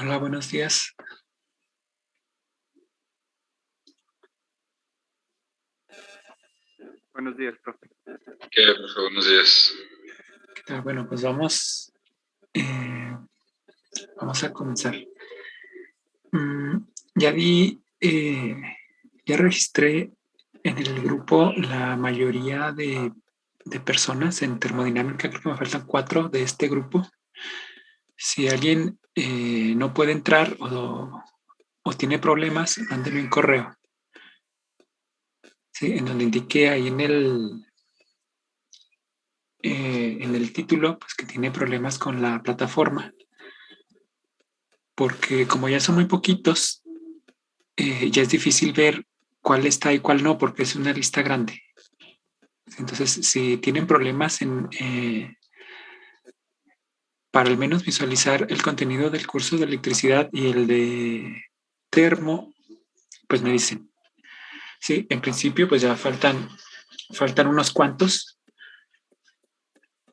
Hola, buenos días. Buenos días, profe. Profe? Buenos días. ¿Qué tal? Bueno, pues vamos a comenzar. Ya ya registré en el grupo la mayoría de personas en termodinámica. Creo que me faltan 4 de este grupo. Si alguien no puede entrar o tiene problemas, mándeme un correo. Sí, en donde indique ahí en el título, pues que tiene problemas con la plataforma, porque como ya son muy poquitos, ya es difícil ver cuál está y cuál no, porque es una lista grande. Entonces, si tienen problemas para al menos visualizar el contenido del curso de electricidad y el de termo, pues me dicen. Sí, en principio, pues ya faltan unos cuantos.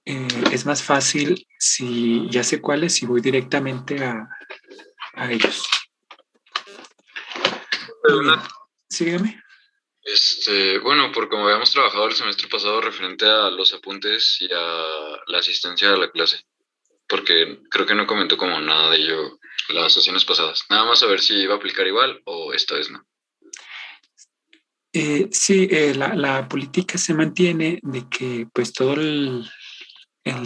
Es más fácil si ya sé cuáles, si voy directamente a ellos. Muy bien. Sígueme. Bueno, por como habíamos trabajado el semestre pasado referente a los apuntes y a la asistencia a la clase, porque creo que no comentó como nada de ello las sesiones pasadas. Nada más a ver si iba a aplicar igual o esta vez no. Sí, la política se mantiene de que pues todo el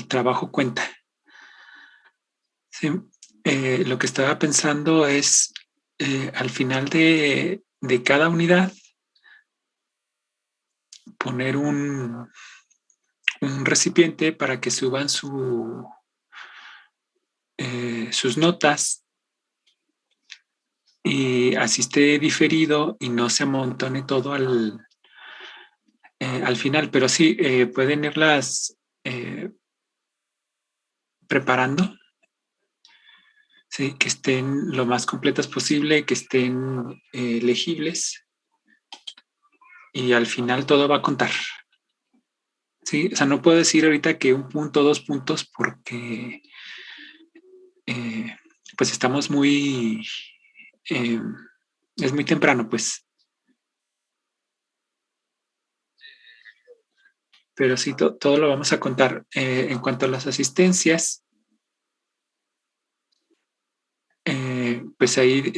trabajo cuenta. Sí, lo que estaba pensando es al final de cada unidad poner un recipiente para que suban sus notas y así esté diferido y no se amontone todo al final. Pero sí, pueden irlas preparando. Sí, que estén lo más completas posible, que estén legibles y al final todo va a contar. Sí, o sea, no puedo decir ahorita que 1 punto, 2 puntos, porque eh, pues estamos eh, es muy temprano, pues. Pero sí, todo lo vamos a contar. En cuanto a las asistencias, pues ahí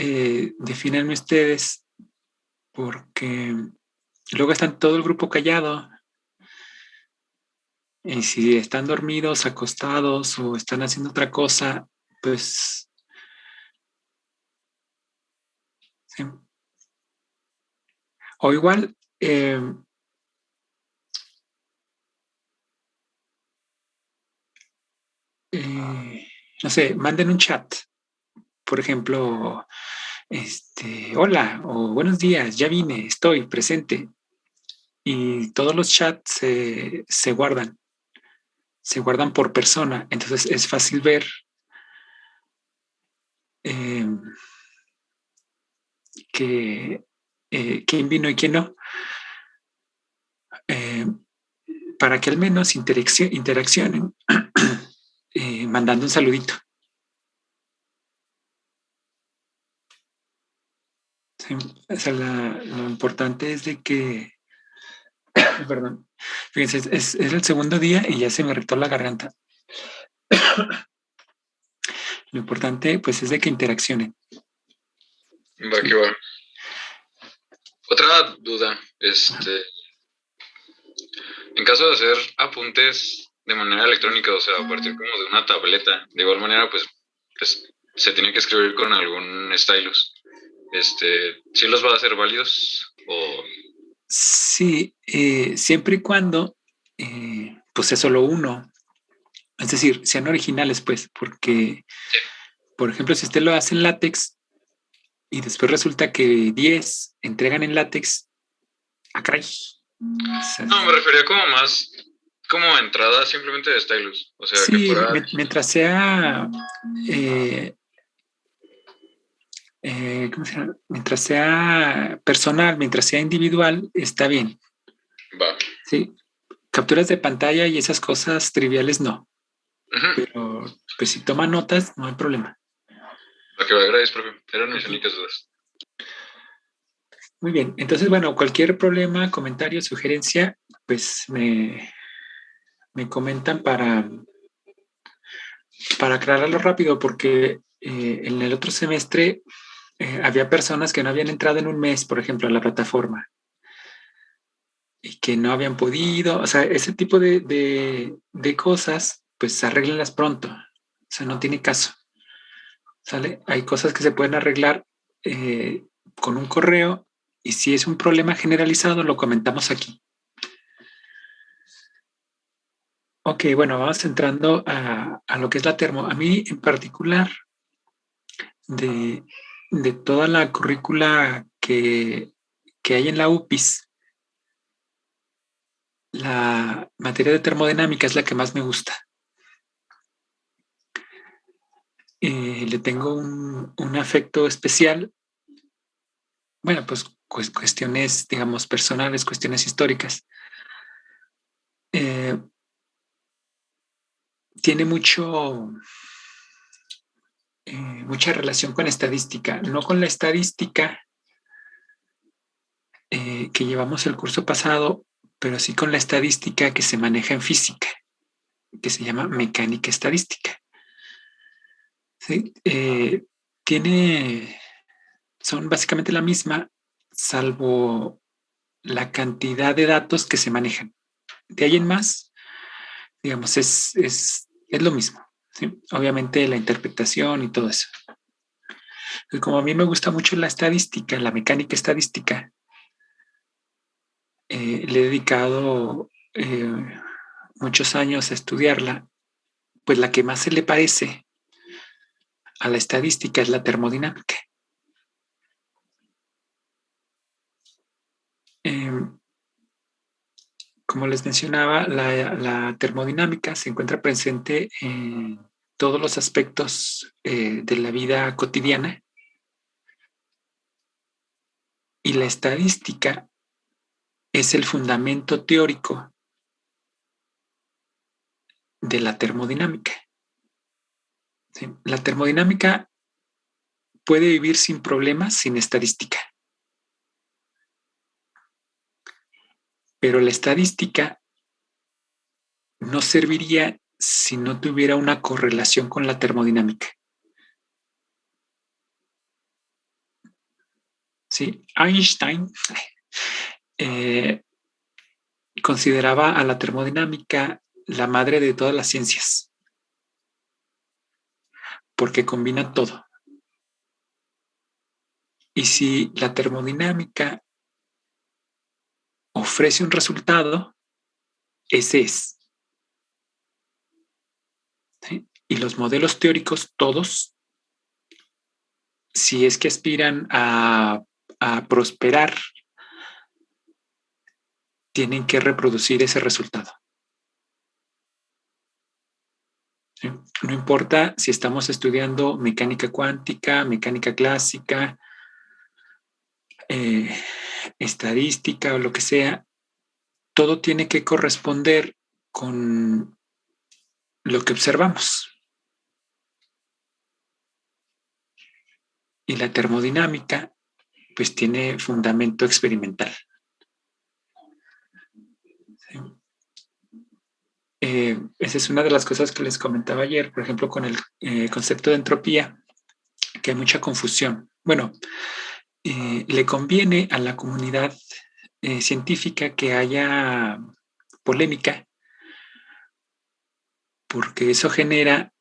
defínanme ustedes, porque luego están todo el grupo callado. Y si están dormidos, acostados o están haciendo otra cosa, pues sí. O igual, no sé, manden un chat. Por ejemplo, hola o buenos días, ya vine, estoy presente. Y todos los chats se guardan por persona. Entonces es fácil ver eh, que, quién vino y quién no. Eh, para que al menos interaccionen mandando un saludito. Sí, o sea, lo importante es de que, perdón, fíjense, es el segundo día y ya se me irritó la garganta. Lo importante, pues, es de que interaccionen. Va que va. Otra duda, en caso de hacer apuntes de manera electrónica, o sea, a partir como de una tableta, de igual manera, pues se tiene que escribir con algún stylus. ¿Sí los va a hacer válidos? O Sí, siempre y cuando, pues, es solo uno. Es decir, sean originales, pues, porque, por ejemplo, si usted lo hace en látex y después resulta que 10 entregan en látex, ¡ah, caray! no, me refería como más como entrada simplemente de stylus. O sea, que Sí, fuera. mientras sea, ¿cómo se llama? Mientras sea personal, mientras sea individual, está bien. Va. Sí, capturas de pantalla y esas cosas triviales no, Uh-huh. pero pues si toma notas no hay problema. Lo que me agradezco, profe. Eran mis únicas dudas. Muy bien. Entonces, bueno, cualquier problema, comentario, sugerencia, pues me comentan para aclararlo rápido, porque en el otro semestre había personas que no habían entrado en un mes, por ejemplo, a la plataforma y que no habían podido, o sea, ese tipo de cosas, pues arréglenlas pronto. O sea, no tiene caso. ¿Sale? Hay cosas que se pueden arreglar con un correo y si es un problema generalizado, lo comentamos aquí. Ok, bueno, vamos entrando a lo que es la termo. A mí en particular, de, de toda la currícula que hay en la UPIS, la materia de termodinámica es la que más me gusta. Le tengo un afecto especial. Bueno, pues cuestiones, digamos, personales, cuestiones históricas. Eh, Tiene mucha relación con estadística, no con la estadística que llevamos el curso pasado, pero sí con la estadística que se maneja en física, que se llama mecánica estadística. ¿Sí? Tiene, son básicamente la misma, salvo la cantidad de datos que se manejan. De ahí en más, digamos, es lo mismo. ¿Sí? Obviamente la interpretación y todo eso. Pues como a mí me gusta mucho la estadística, la mecánica estadística, le he dedicado muchos años a estudiarla, pues la que más se le parece a la estadística es la termodinámica. Eh, Como les mencionaba, la termodinámica se encuentra presente en todos los aspectos de la vida cotidiana y la estadística es el fundamento teórico de la termodinámica. ¿Sí? La termodinámica puede vivir sin problemas, sin estadística, pero la estadística no serviría si no tuviera una correlación con la termodinámica. ¿Sí? Einstein eh, consideraba a la termodinámica la madre de todas las ciencias, porque combina todo. Y si la termodinámica ofrece un resultado, ese es. ¿Sí? Y los modelos teóricos, todos, si es que aspiran a prosperar, tienen que reproducir ese resultado. ¿Sí? No importa si estamos estudiando mecánica cuántica, mecánica clásica, eh, estadística o lo que sea, todo tiene que corresponder con lo que observamos. Y la termodinámica, pues tiene fundamento experimental. ¿Sí? Esa es una de las cosas que les comentaba ayer, por ejemplo, con el concepto de entropía, que hay mucha confusión. Bueno, le conviene a la comunidad científica que haya polémica, porque eso genera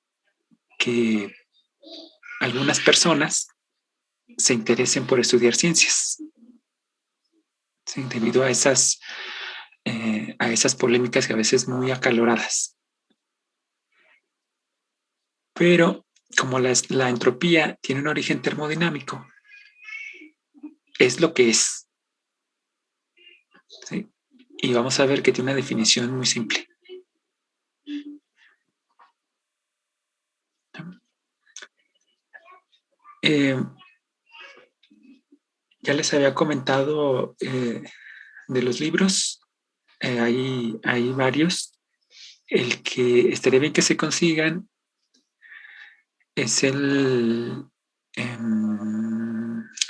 que algunas personas se interesen por estudiar ciencias, ¿sí? Debido a esas polémicas que a veces muy acaloradas. Pero como la entropía tiene un origen termodinámico, es lo que es. ¿Sí? Y vamos a ver que tiene una definición muy simple. Eh, ya les había comentado de los libros, hay varios. El que estaría bien que se consigan es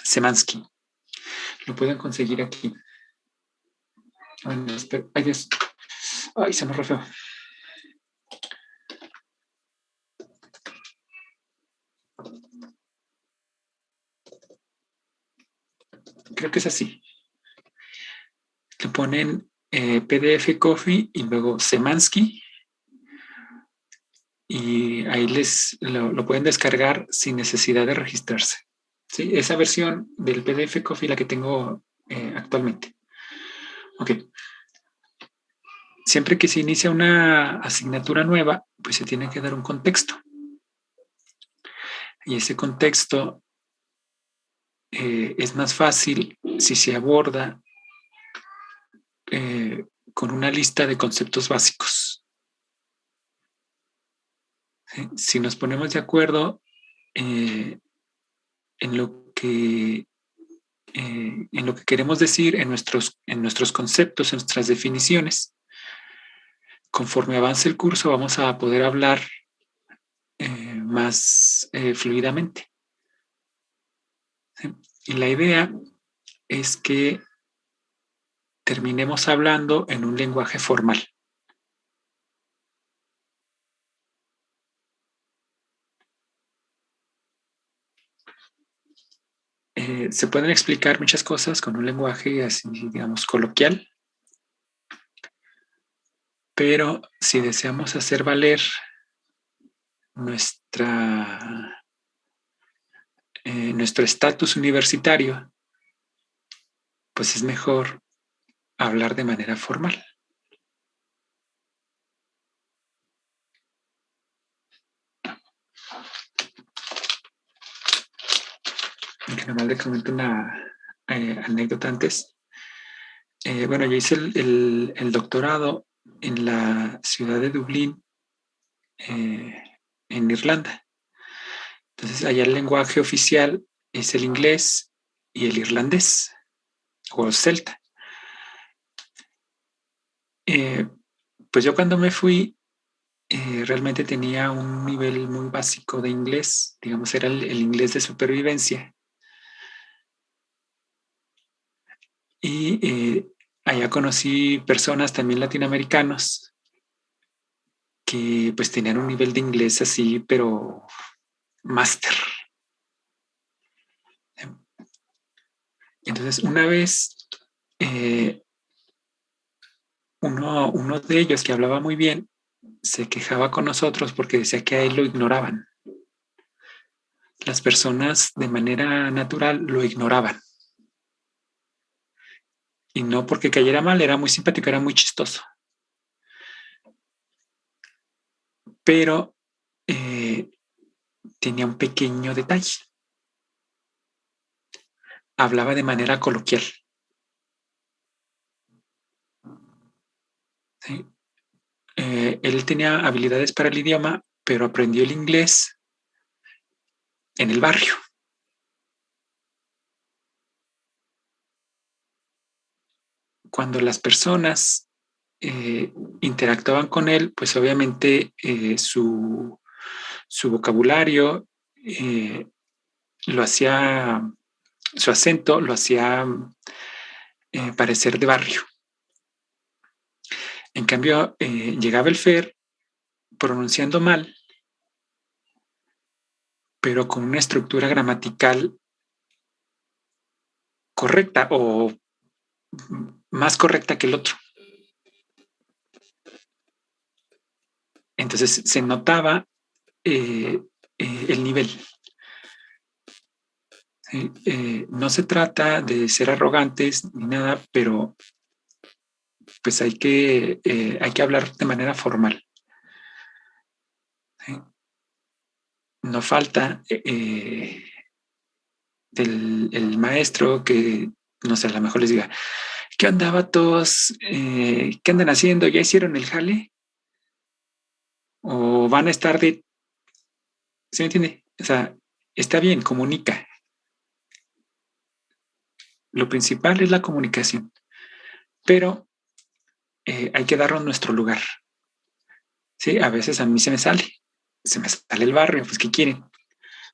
Semansky. Lo pueden conseguir aquí. Bueno, ay, se me re feo. Creo que es así. Le ponen PDF Coffee y luego Semansky y ahí lo pueden descargar sin necesidad de registrarse. ¿Sí? Esa versión del PDF Coffee la que tengo actualmente. Ok. Siempre que se inicia una asignatura nueva, pues se tiene que dar un contexto. Y ese contexto es más fácil si se aborda con una lista de conceptos básicos. ¿Sí? Si nos ponemos de acuerdo en lo que queremos decir, en nuestros conceptos, en nuestras definiciones, conforme avance el curso vamos a poder hablar más fluidamente. ¿Sí? Y la idea es que terminemos hablando en un lenguaje formal. Se pueden explicar muchas cosas con un lenguaje así, digamos, coloquial, pero si deseamos hacer valer nuestro estatus universitario, pues es mejor hablar de manera formal. Que nomás le comento una anécdota antes. Bueno, yo hice el doctorado en la ciudad de Dublín, en Irlanda. Entonces, allá el lenguaje oficial es el inglés y el irlandés, o celta. Pues yo cuando me fui, realmente tenía un nivel muy básico de inglés, digamos, era el inglés de supervivencia. Y allá conocí personas también latinoamericanos que pues tenían un nivel de inglés así, pero máster. Entonces, una vez, uno de ellos que hablaba muy bien se quejaba con nosotros porque decía que a él lo ignoraban. Las personas de manera natural lo ignoraban. Y no porque cayera mal, era muy simpático, era muy chistoso. Pero tenía un pequeño detalle. Hablaba de manera coloquial. ¿Sí? Él tenía habilidades para el idioma, pero aprendió el inglés en el barrio. Cuando las personas interactuaban con él, pues obviamente su vocabulario lo hacía, su acento lo hacía parecer de barrio. En cambio, llegaba el Fer pronunciando mal, pero con una estructura gramatical correcta o más correcta que el otro. Entonces se notaba el nivel. No se trata de ser arrogantes ni nada, pero pues hay que hablar de manera formal. ¿Sí? No falta el maestro que, no sé, a lo mejor les diga, ¿qué onda, vatos? ¿Qué andan haciendo? ¿Ya hicieron el jale? ¿O van a estar de... ¿Se me entiende? O sea, está bien, comunica. Lo principal es la comunicación, pero hay que darnos nuestro lugar. Sí, a veces a mí se me sale el barrio, pues ¿qué quieren?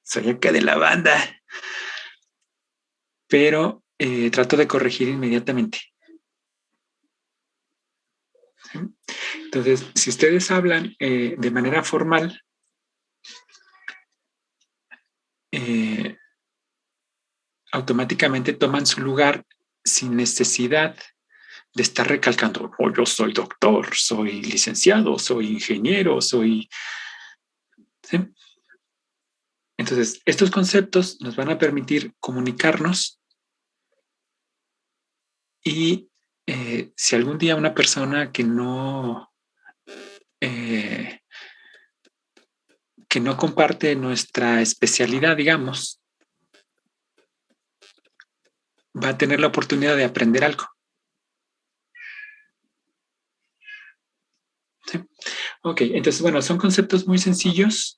soy acá de la banda, pero trato de corregir inmediatamente. ¿Sí? Entonces, si ustedes hablan de manera formal, automáticamente toman su lugar sin necesidad de estar recalcando, oh, yo soy doctor, soy licenciado, soy ingeniero, soy... ¿Sí? Entonces, estos conceptos nos van a permitir comunicarnos y si algún día una persona eh, que no comparte nuestra especialidad, digamos, va a tener la oportunidad de aprender algo. ¿Sí? Ok, entonces, bueno, son conceptos muy sencillos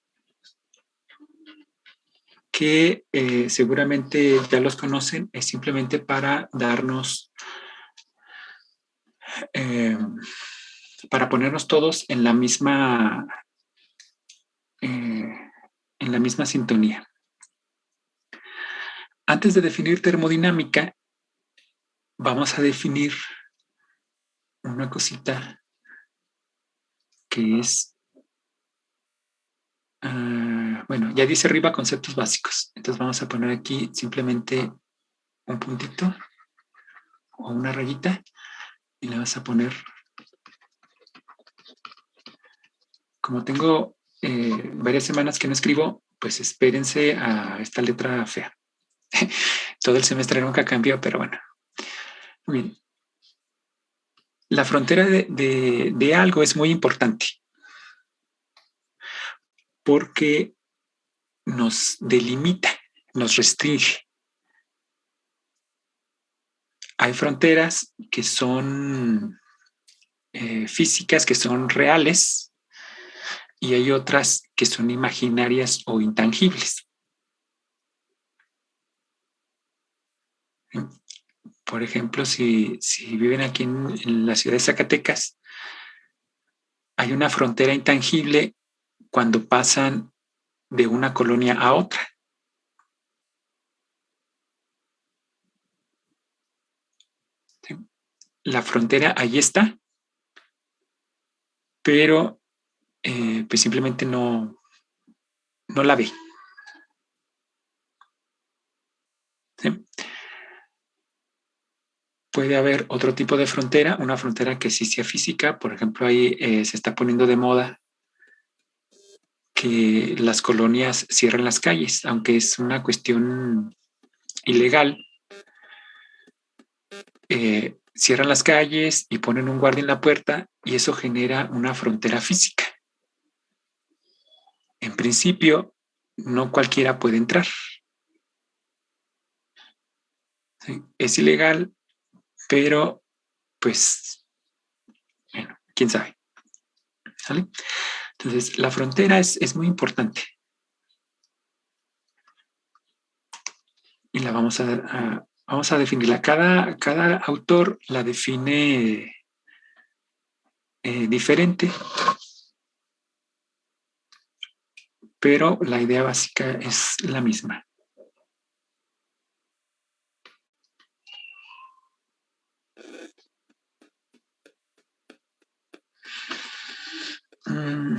que seguramente ya los conocen, es simplemente para darnos, eh, para ponernos todos en la misma sintonía. Antes de definir termodinámica, vamos a definir una cosita que es, bueno, ya dice arriba conceptos básicos. Entonces vamos a poner aquí simplemente un puntito o una rayita y le vas a poner, como tengo varias semanas que no escribo, pues espérense a esta letra fea. Todo el semestre nunca cambió, pero bueno. Muy bien. La frontera de algo es muy importante porque nos delimita, nos restringe. Hay fronteras que son físicas, que son reales, y hay otras que son imaginarias o intangibles. Por ejemplo, si viven aquí en la ciudad de Zacatecas, hay una frontera intangible cuando pasan de una colonia a otra. ¿Sí? La frontera ahí está, pero pues simplemente no la ve. ¿Sí? Puede haber otro tipo de frontera, una frontera que sí sea física. Por ejemplo, ahí se está poniendo de moda que las colonias cierran las calles, aunque es una cuestión ilegal. Cierran las calles y ponen un guardia en la puerta y eso genera una frontera física. En principio, no cualquiera puede entrar. ¿Sí? Es ilegal, pero pues, bueno, quién sabe. ¿Sale? Entonces, la frontera es muy importante y la vamos a definirla. Cada autor la define diferente, pero la idea básica es la misma. Mm.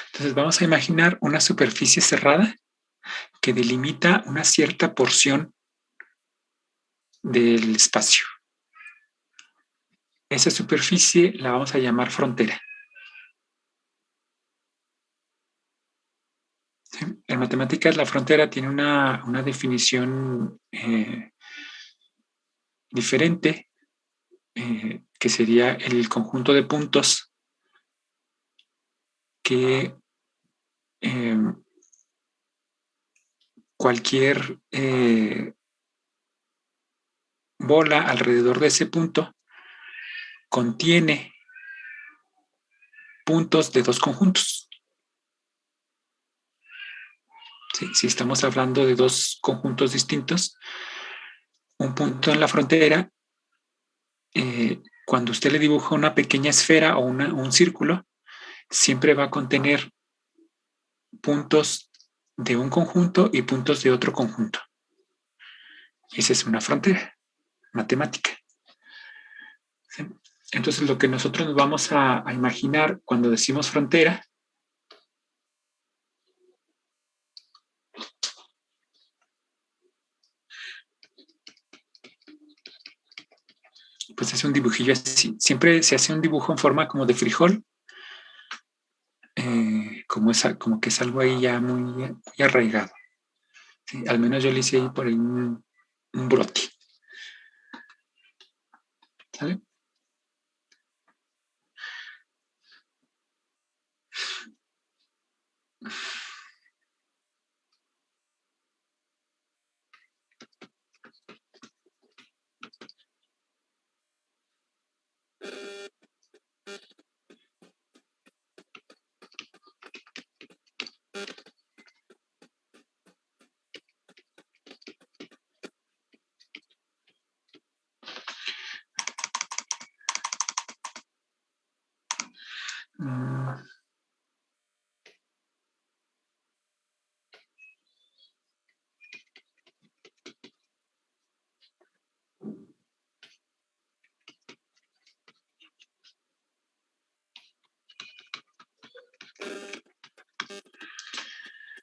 Entonces vamos a imaginar una superficie cerrada que delimita una cierta porción del espacio. Esa superficie la vamos a llamar frontera. ¿Sí? En matemáticas la frontera tiene una definición diferente, que sería el conjunto de puntos que cualquier bola alrededor de ese punto contiene puntos de dos conjuntos. ¿Sí? Si estamos hablando de dos conjuntos distintos, un punto en la frontera, cuando usted le dibuja una pequeña esfera o un círculo, siempre va a contener puntos de un conjunto y puntos de otro conjunto. Esa es una frontera matemática. ¿Sí? Entonces, lo que nosotros nos vamos a imaginar cuando decimos frontera pues es un dibujillo así. Siempre se hace un dibujo en forma como de frijol, como que es algo ahí ya muy arraigado. ¿Sí? Al menos yo le hice ahí por ahí un brote. ¿Sale?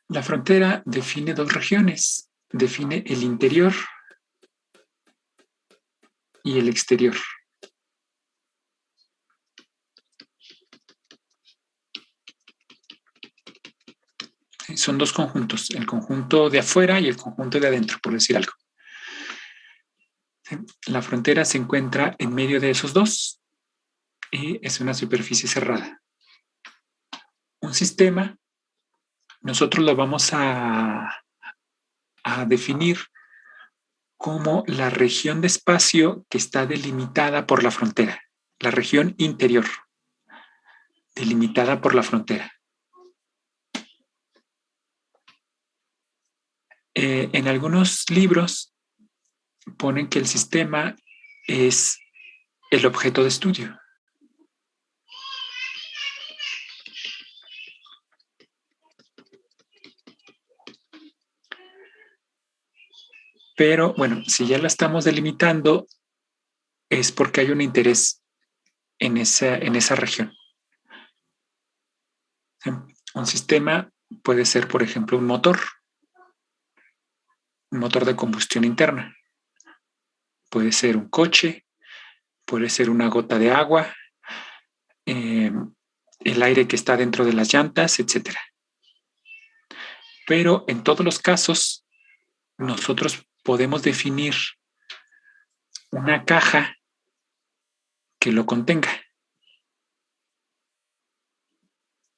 La frontera define dos regiones. Define el interior y el exterior. Son dos conjuntos, el conjunto de afuera y el conjunto de adentro, por decir algo. La frontera se encuentra en medio de esos dos y es una superficie cerrada. Un sistema, nosotros lo vamos a definir como la región de espacio que está delimitada por la frontera, la región interior, delimitada por la frontera. En algunos libros ponen que el sistema es el objeto de estudio. Pero bueno, si ya la estamos delimitando, es porque hay un interés en esa región. Un sistema puede ser, por ejemplo, un motor de combustión interna. Puede ser un coche, puede ser una gota de agua, el aire que está dentro de las llantas, etc. Pero en todos los casos, nosotros podemos definir una caja que lo contenga.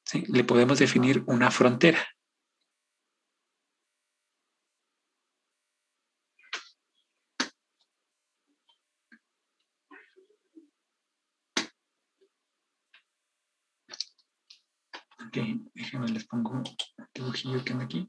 ¿Sí? Le podemos definir una frontera. Ok, déjenme les pongo un dibujillo que anda aquí.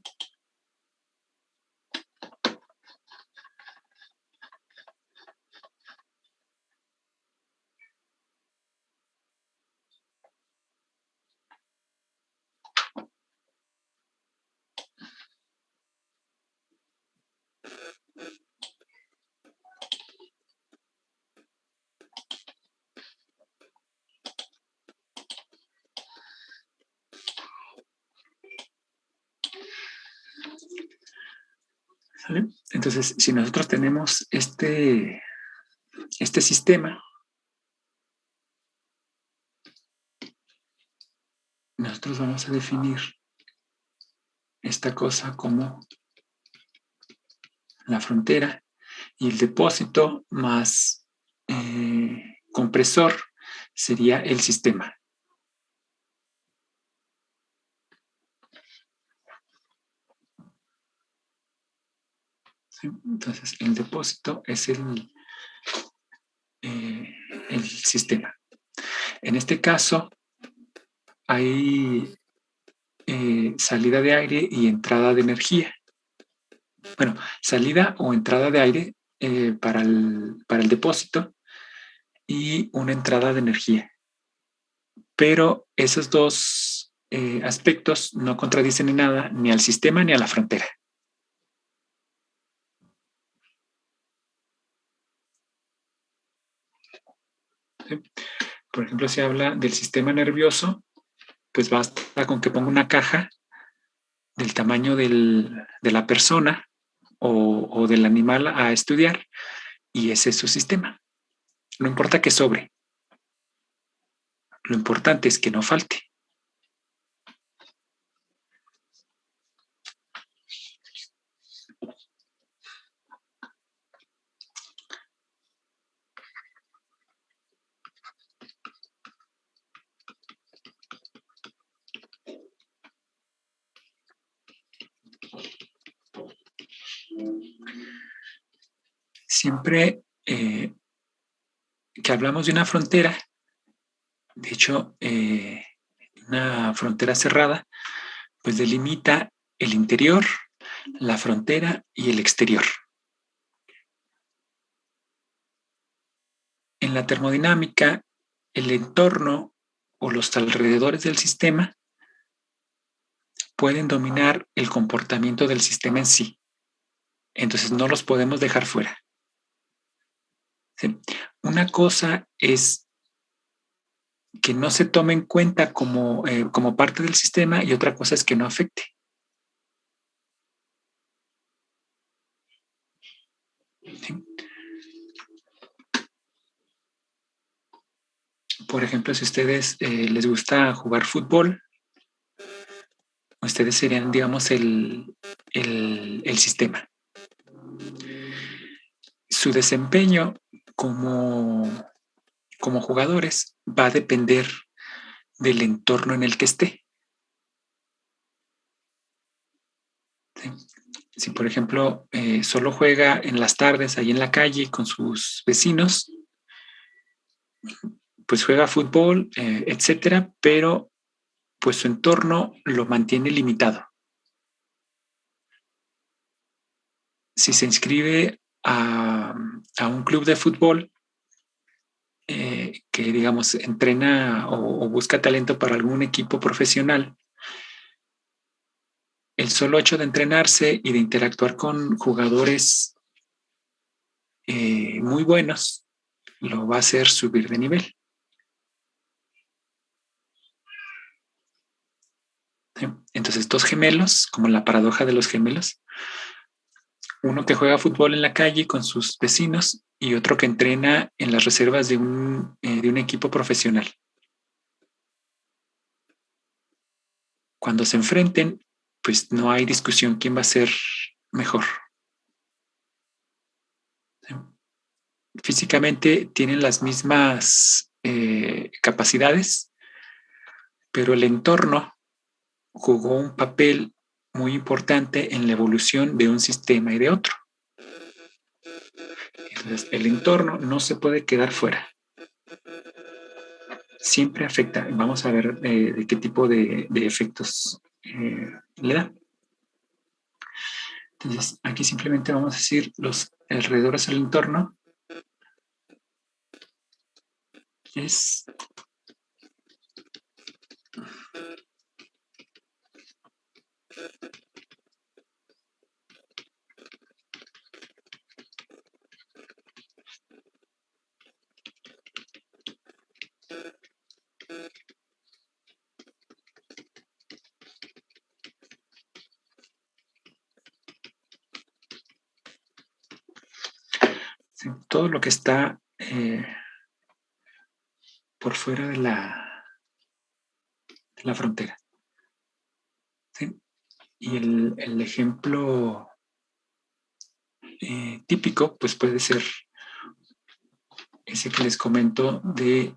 ¿Sale? Entonces, si nosotros tenemos este sistema, nosotros vamos a definir esta cosa como la frontera y el depósito más compresor sería el sistema. ¿sí? Entonces, el depósito es el sistema. En este caso, hay salida de aire y entrada de energía. Bueno, salida o entrada de aire para el depósito y una entrada de energía. Pero esos dos aspectos no contradicen en nada ni al sistema ni a la frontera. ¿Sí? Por ejemplo, si habla del sistema nervioso, pues basta con que ponga una caja del tamaño de la persona o del animal a estudiar y ese es su sistema. No importa que sobre, lo importante es que no falte. Siempre que hablamos de una frontera, de hecho, una frontera cerrada, pues delimita el interior, la frontera y el exterior. En la termodinámica, el entorno o los alrededores del sistema pueden dominar el comportamiento del sistema en sí. Entonces no los podemos dejar fuera. ¿Sí? Una cosa es que no se tome en cuenta como parte del sistema y otra cosa es que no afecte. ¿Sí? Por ejemplo, si a ustedes les gusta jugar fútbol, ustedes serían, digamos, el sistema. Su desempeño como jugadores va a depender del entorno en el que esté. ¿Sí? Si, por ejemplo, solo juega en las tardes ahí en la calle con sus vecinos, pues juega fútbol, etcétera, pero pues su entorno lo mantiene limitado. Si se inscribe a un club de fútbol que, digamos, entrena o busca talento para algún equipo profesional, el solo hecho de entrenarse y de interactuar con jugadores muy buenos lo va a hacer subir de nivel. ¿Sí? Entonces, dos gemelos, como la paradoja de los gemelos, uno que juega fútbol en la calle con sus vecinos y otro que entrena en las reservas de un equipo profesional. Cuando se enfrenten, pues no hay discusión quién va a ser mejor. ¿Sí? Físicamente tienen las mismas capacidades, pero el entorno jugó un papel muy importante en la evolución de un sistema y de otro. Entonces, el entorno no se puede quedar fuera. Siempre afecta. Vamos a ver de qué tipo de efectos le da. Entonces, aquí simplemente vamos a decir los alrededores del entorno es ¿sí? Todo lo que está por fuera de la frontera. ¿Sí? Y el ejemplo típico, pues puede ser ese que les comento de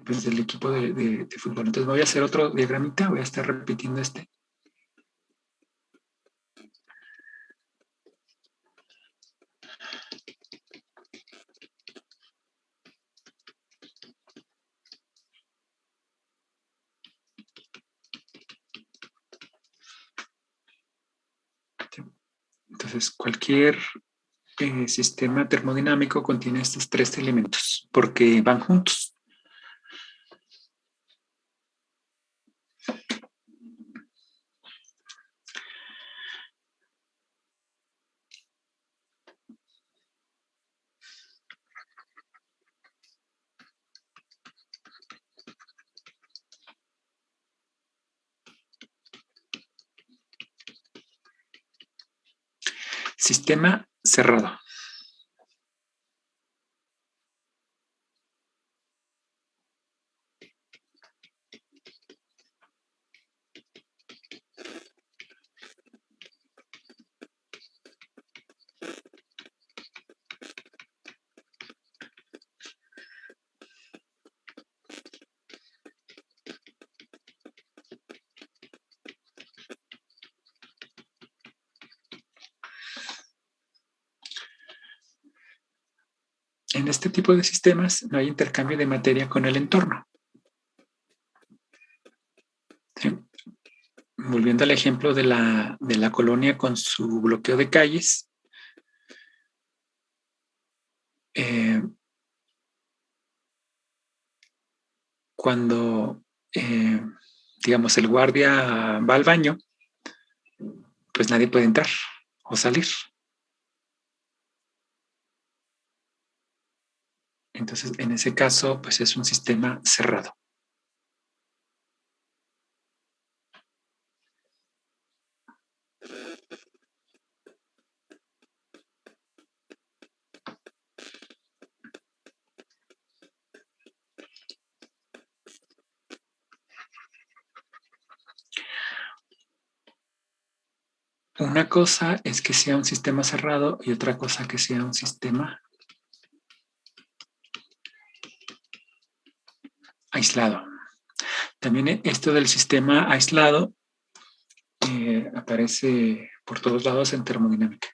pues, del equipo de fútbol. Entonces voy a hacer otro diagramita, voy a estar repitiendo este. Entonces, cualquier sistema termodinámico contiene estos tres elementos porque van juntos. Sistema cerrado. En este tipo de sistemas no hay intercambio de materia con el entorno. ¿Sí? Volviendo al ejemplo de la colonia con su bloqueo de calles, cuando, digamos, el guardia va al baño, pues nadie puede entrar o salir. Entonces, en ese caso, pues es un sistema cerrado. Una cosa es que sea un sistema cerrado y otra cosa que sea un sistema aislado. También esto del sistema aislado aparece por todos lados en termodinámica.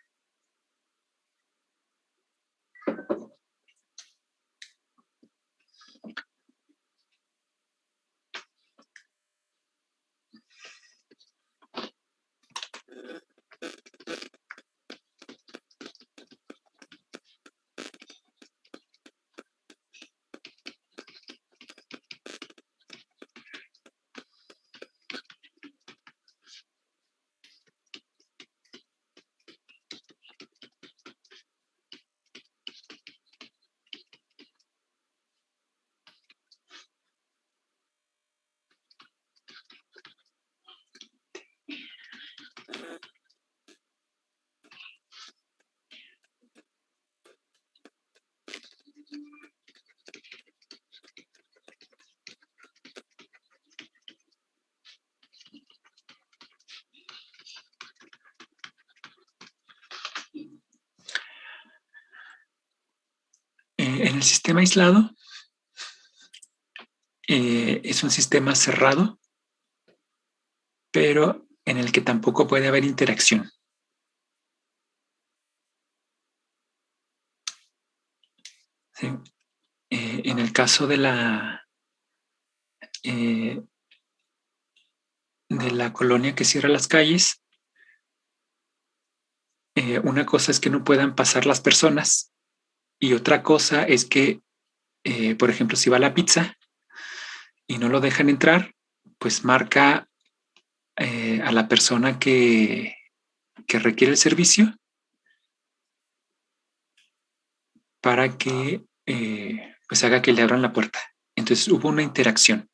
En el sistema aislado es un sistema cerrado, pero en el que tampoco puede haber interacción. ¿Sí? En el caso de la colonia que cierra las calles, una cosa es que no puedan pasar las personas y otra cosa es que, por ejemplo, si va la pizza y no lo dejan entrar, pues marca a la persona que requiere el servicio para que pues haga que le abran la puerta. Entonces hubo una interacción.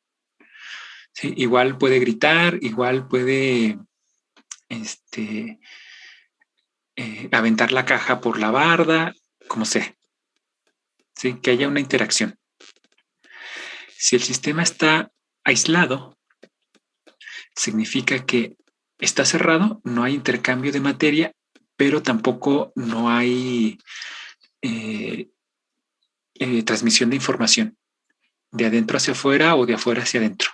¿Sí? Igual puede gritar, igual puede aventar la caja por la barda, como sea. ¿Sí? Que haya una interacción. Si el sistema está aislado, significa que está cerrado, no hay intercambio de materia, pero tampoco no hay transmisión de información. de adentro hacia afuera o de afuera hacia adentro.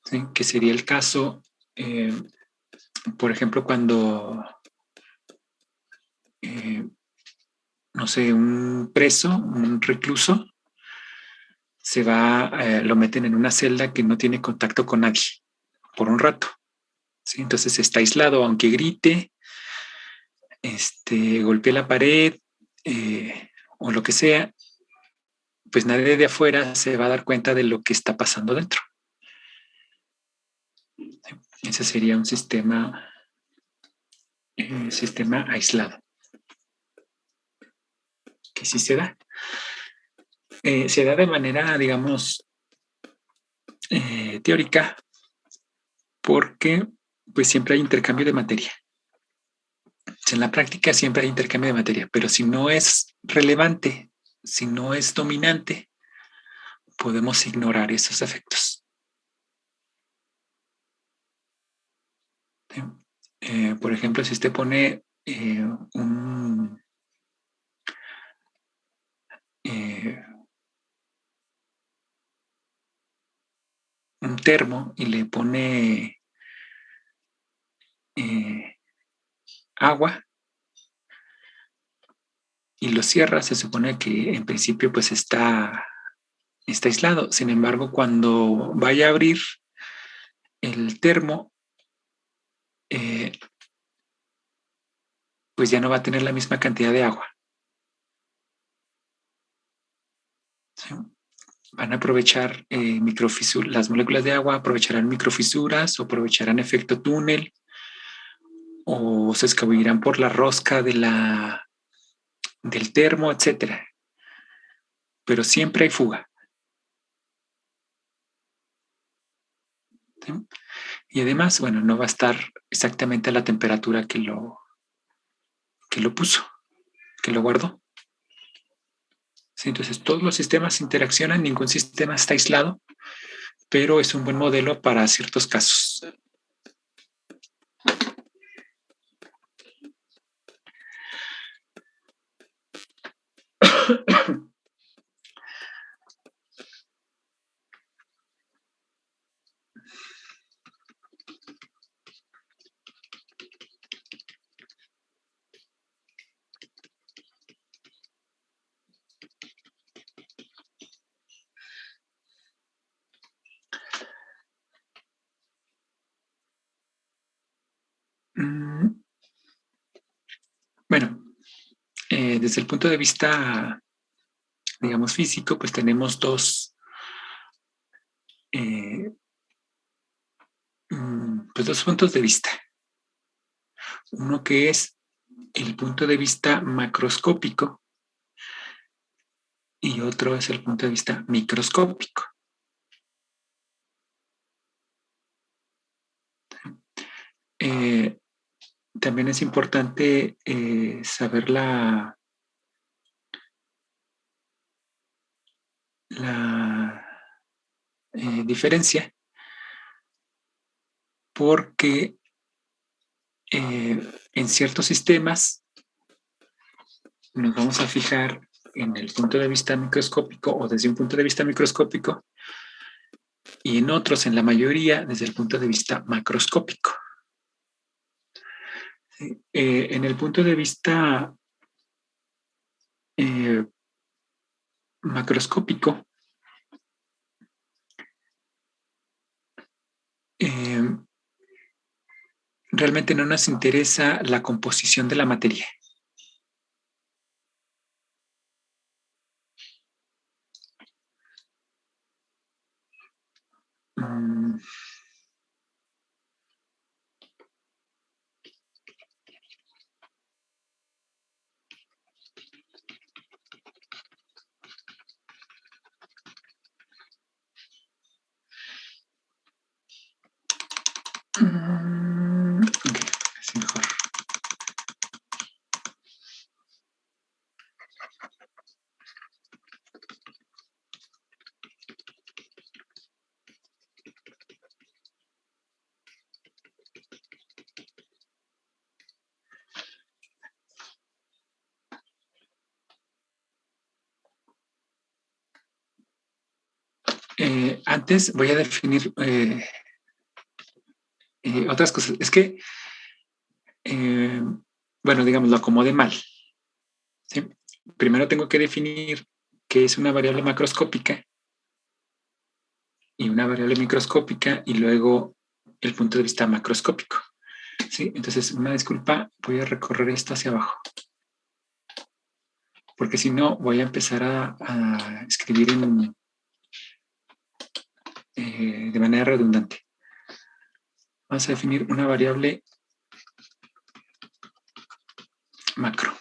¿Sí? Que sería el caso, por ejemplo, cuando, no sé, un preso, un recluso, lo meten en una celda que no tiene contacto con nadie por un rato. ¿Sí? Entonces está aislado, aunque grite, golpee la pared o lo que sea, pues nadie de afuera se va a dar cuenta de lo que está pasando dentro. Ese sería un sistema aislado, que sí se da. Se da de manera, digamos, teórica, porque pues siempre hay intercambio de materia. En la práctica siempre hay intercambio de materia, pero si no es relevante, si no es dominante, podemos ignorar esos efectos. ¿Sí? Por ejemplo, si usted pone un termo y le pone agua y lo cierra, se supone que en principio pues está aislado. Sin embargo, cuando vaya a abrir el termo, eh, pues ya no va a tener la misma cantidad de agua. ¿Sí? Van a aprovechar las moléculas de agua aprovecharán microfisuras o aprovecharán efecto túnel o se escabullirán por la rosca del termo, etcétera. Pero siempre hay fuga. ¿Sí? Y además, bueno, no va a estar exactamente a la temperatura que lo puso, que lo guardó. ¿Sí? Entonces, todos los sistemas interaccionan, ningún sistema está aislado, pero es un buen modelo para ciertos casos. Bueno, desde el punto de vista, digamos, físico, pues tenemos dos puntos de vista. Uno que es el punto de vista macroscópico y otro es el punto de vista microscópico. También es importante saber la diferencia, porque en ciertos sistemas nos vamos a fijar en el punto de vista microscópico o desde un punto de vista microscópico y en otros, en la mayoría, desde el punto de vista macroscópico. En el punto de vista macroscópico, realmente no nos interesa la composición de la materia. Ok, así mejor. Antes voy a definir otras cosas. Es que, bueno, digamos, lo acomodé mal. ¿Sí? Primero tengo que definir qué es una variable macroscópica y una variable microscópica y luego el punto de vista macroscópico. ¿Sí? Entonces, una disculpa, voy a recorrer esto hacia abajo. Porque si no, voy a empezar a escribir de manera redundante. Vamos a definir una variable macro.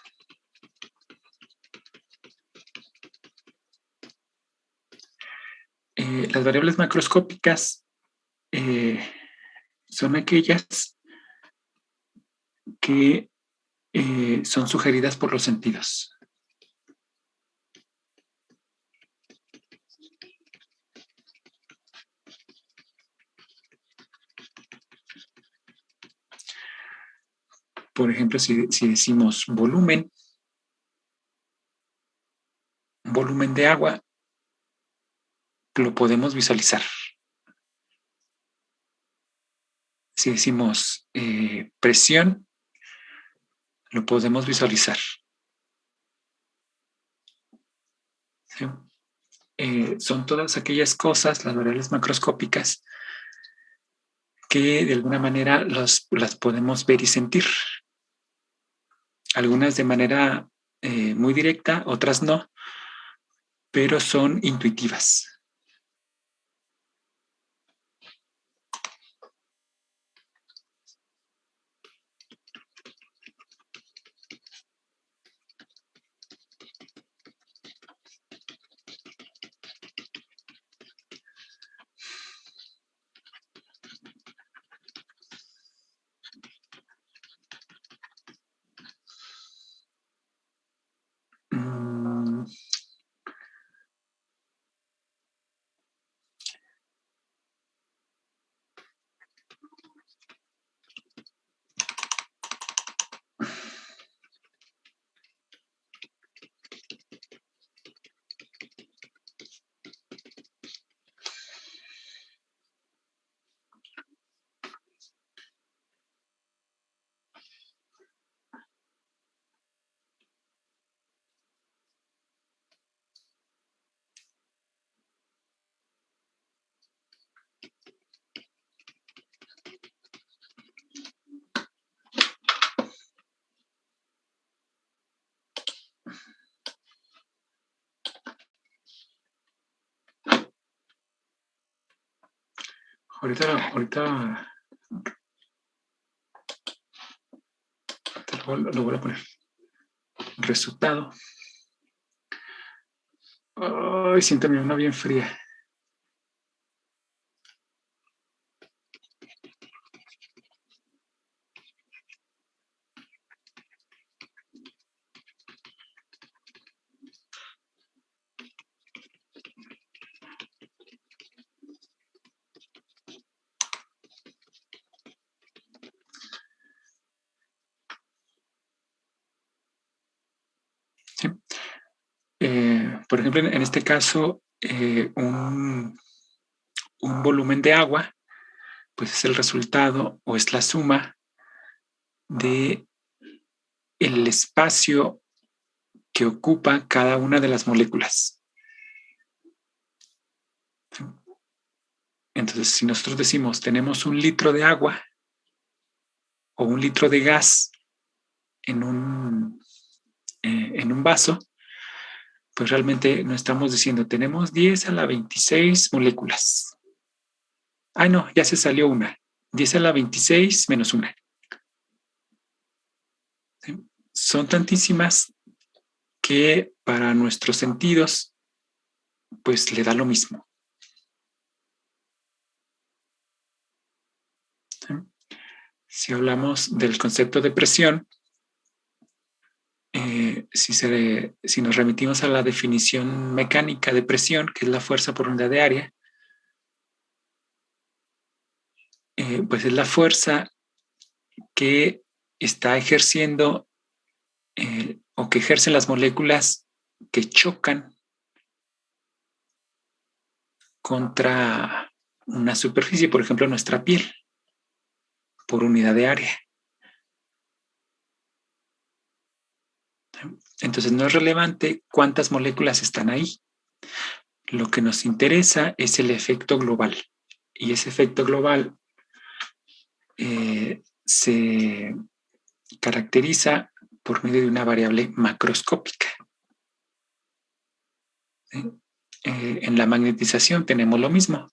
Las variables macroscópicas son aquellas que son sugeridas por los sentidos. Por ejemplo, si decimos volumen de agua, lo podemos visualizar. Si decimos presión, lo podemos visualizar. ¿Sí? Son todas aquellas cosas, las variables macroscópicas, que de alguna manera las podemos ver y sentir. Algunas de manera muy directa, otras no, pero son intuitivas. Mm, ahorita lo voy a poner. Resultado. Ay, siento mi mano bien fría. ¿Sí? Por ejemplo, en este caso, un volumen de agua, pues es el resultado o es la suma de el espacio que ocupa cada una de las moléculas. ¿Sí? Entonces, si nosotros decimos tenemos 1 litro de agua o 1 litro de gas en un vaso, pues realmente no estamos diciendo tenemos 10 a la 26 moléculas. Ay, no, ya se salió una. 10 a la 26 menos una. ¿Sí? Son tantísimas que para nuestros sentidos, pues le da lo mismo. ¿Sí? Si hablamos del concepto de presión, si nos remitimos a la definición mecánica de presión, que es la fuerza por unidad de área, pues es la fuerza que está ejerciendo o que ejercen las moléculas que chocan contra una superficie, por ejemplo, nuestra piel, por unidad de área. Entonces no es relevante cuántas moléculas están ahí. Lo que nos interesa es el efecto global. Y ese efecto global se caracteriza por medio de una variable macroscópica. ¿Sí? En la magnetización tenemos lo mismo.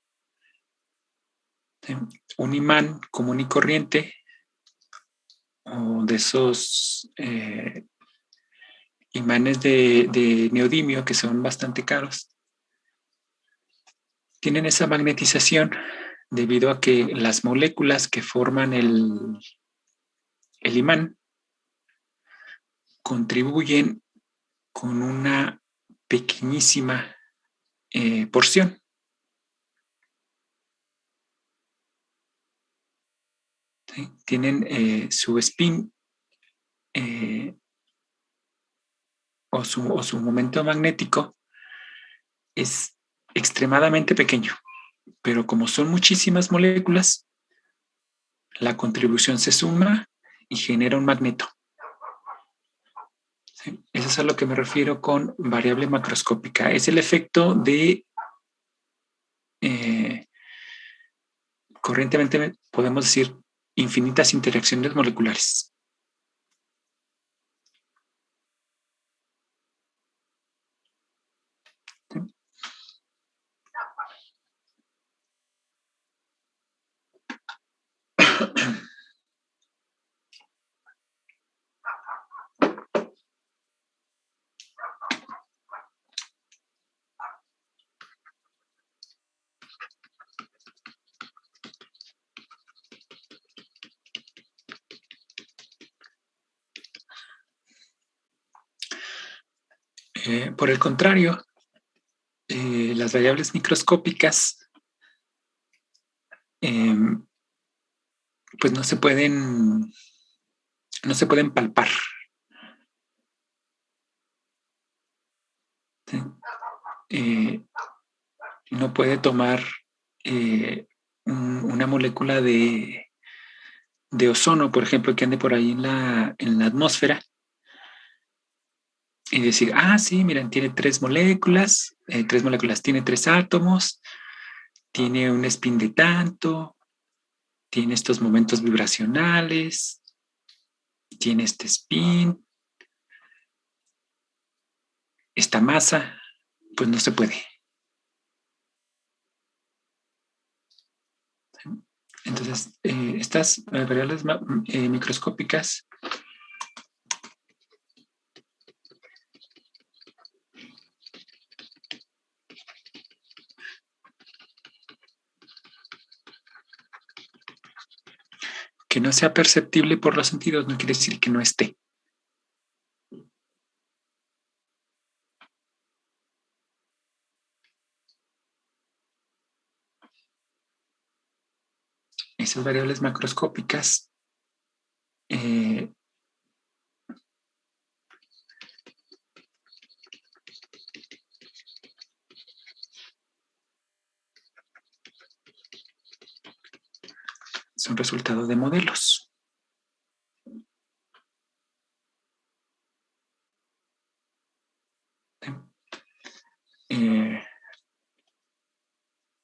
¿Sí? Un imán común y corriente, o de esos imanes de neodimio que son bastante caros, tienen esa magnetización debido a que las moléculas que forman el imán contribuyen con una pequeñísima porción. ¿Sí? Tienen su spin o su momento magnético es extremadamente pequeño, pero como son muchísimas moléculas, la contribución se suma y genera un magneto. ¿Sí? Eso es a lo que me refiero con variable macroscópica. Es el efecto de, corrientemente podemos decir, infinitas interacciones moleculares. ¿Sí? Por el contrario, las variables microscópicas pues no se pueden palpar. ¿Sí? No puede tomar una molécula de ozono, por ejemplo, que ande por ahí en la atmósfera y decir, sí, miren, tiene tres moléculas, tiene tres átomos, tiene un spin de tanto, tiene estos momentos vibracionales, tiene este spin, esta masa, pues no se puede. Entonces, estas variables microscópicas que no sea perceptible por los sentidos no quiere decir que no esté. Esas variables macroscópicas son resultado de modelos.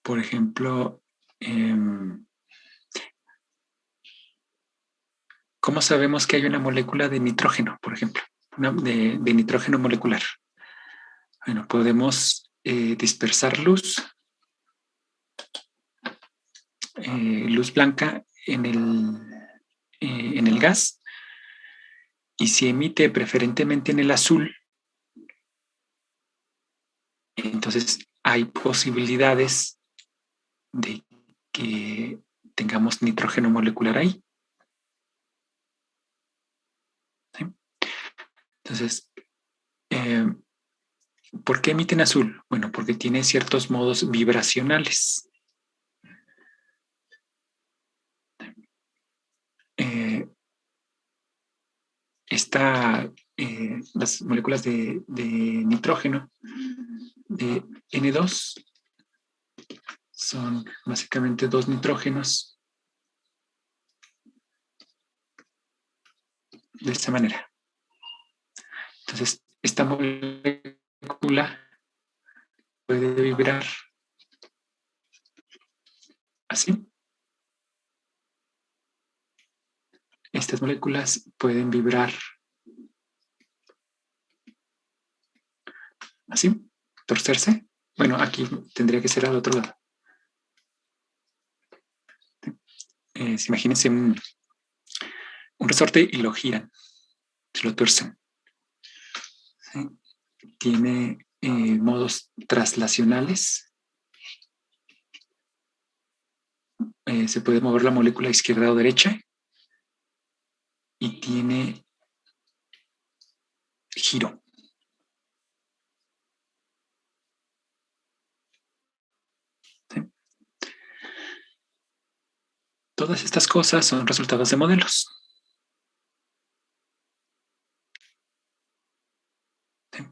Por ejemplo, ¿cómo sabemos que hay una molécula de nitrógeno, por ejemplo? De nitrógeno molecular. Bueno, podemos dispersar luz blanca en el gas, y si emite preferentemente en el azul, entonces hay posibilidades de que tengamos nitrógeno molecular ahí. ¿Sí? Entonces, ¿por qué emiten azul? Bueno, porque tiene ciertos modos vibracionales. Las moléculas de nitrógeno, de N2, son básicamente dos nitrógenos de esta manera. Entonces, esta molécula puede vibrar así. Estas moléculas pueden vibrar así, torcerse. Bueno, aquí tendría que ser al otro lado. Imagínense un resorte y lo giran, se lo tuercen. ¿Sí? Tiene modos traslacionales. Se puede mover la molécula izquierda o derecha. Y tiene giro. ¿Sí? Todas estas cosas son resultados de modelos. ¿Sí?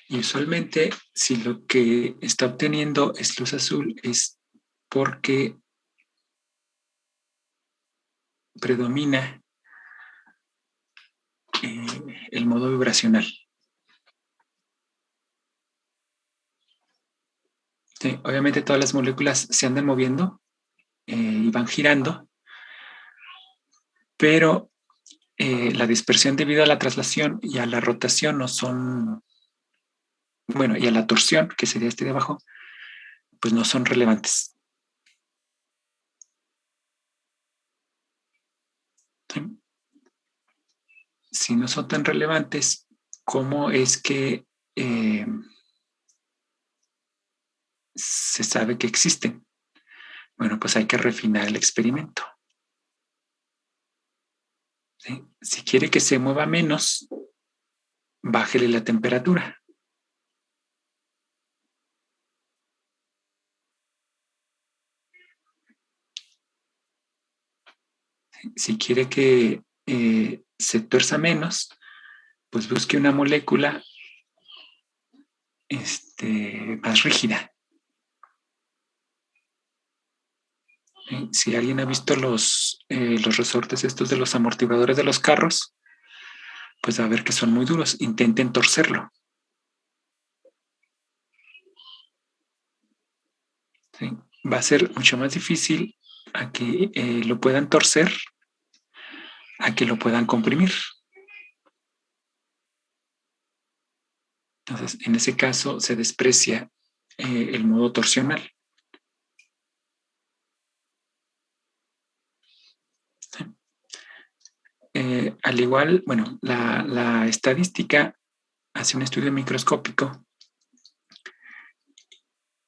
Y usualmente, si lo que está obteniendo es luz azul, es porque predomina el modo vibracional. Sí, obviamente todas las moléculas se andan moviendo y van girando, pero la dispersión debido a la traslación y a la rotación no son, bueno, y a la torsión, que sería este de abajo, pues no son relevantes. ¿Sí? Si no son tan relevantes, ¿cómo es que se sabe que existen? Bueno, pues hay que refinar el experimento. ¿Sí? Si quiere que se mueva menos, bájele la temperatura. Si quiere que se tuerza menos, pues busque una molécula más rígida. Si alguien ha visto los resortes estos de los amortiguadores de los carros, pues va a ver que son muy duros. Intenten torcerlo. ¿Sí? Va a ser mucho más difícil a que lo puedan torcer, a que lo puedan comprimir. Entonces, en ese caso se desprecia el modo torsional. ¿Sí? Al igual, bueno, la estadística hace un estudio microscópico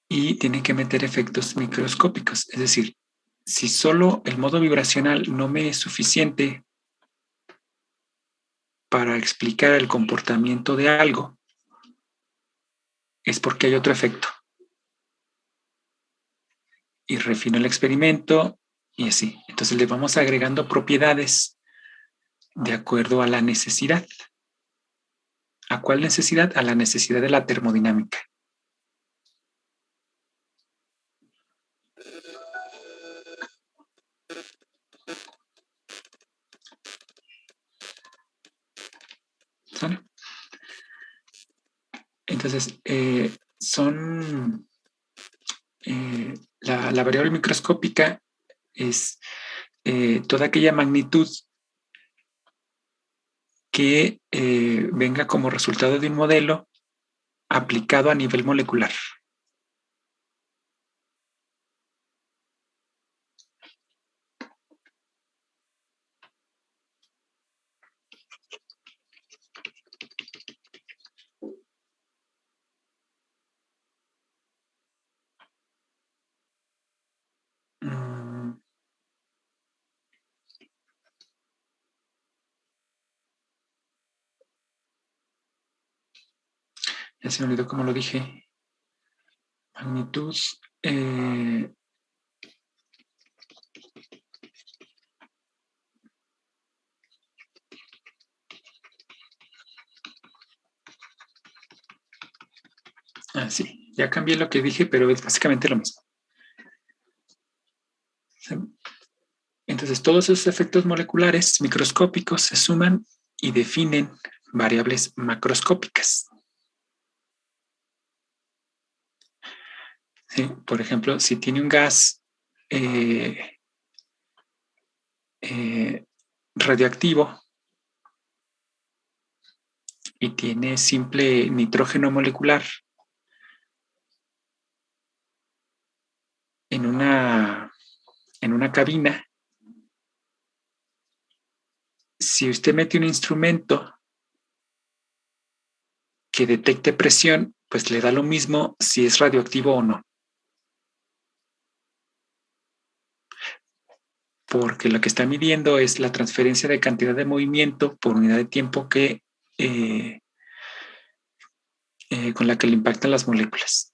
y tiene que meter efectos microscópicos. Es decir, si solo el modo vibracional no me es suficiente para explicar el comportamiento de algo, es porque hay otro efecto. Y refino el experimento y así. Entonces le vamos agregando propiedades de acuerdo a la necesidad. ¿A cuál necesidad? A la necesidad de la termodinámica. ¿Sale? Entonces, son la variable microscópica es toda aquella magnitud que venga como resultado de un modelo aplicado a nivel molecular. Ya se me olvidó cómo lo dije. Magnitud. Sí, ya cambié lo que dije, pero es básicamente lo mismo. Entonces, todos esos efectos moleculares microscópicos se suman y definen variables macroscópicas. ¿Sí? Por ejemplo, si tiene un gas radioactivo y tiene simple nitrógeno molecular en una cabina, si usted mete un instrumento que detecte presión, pues le da lo mismo si es radioactivo o no. Porque lo que está midiendo es la transferencia de cantidad de movimiento por unidad de tiempo con la que le impactan las moléculas.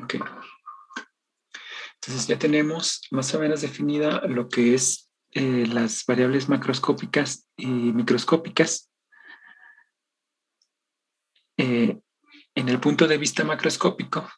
Okay. Entonces ya tenemos más o menos definida lo que es las variables macroscópicas y microscópicas. En el punto de vista macroscópico,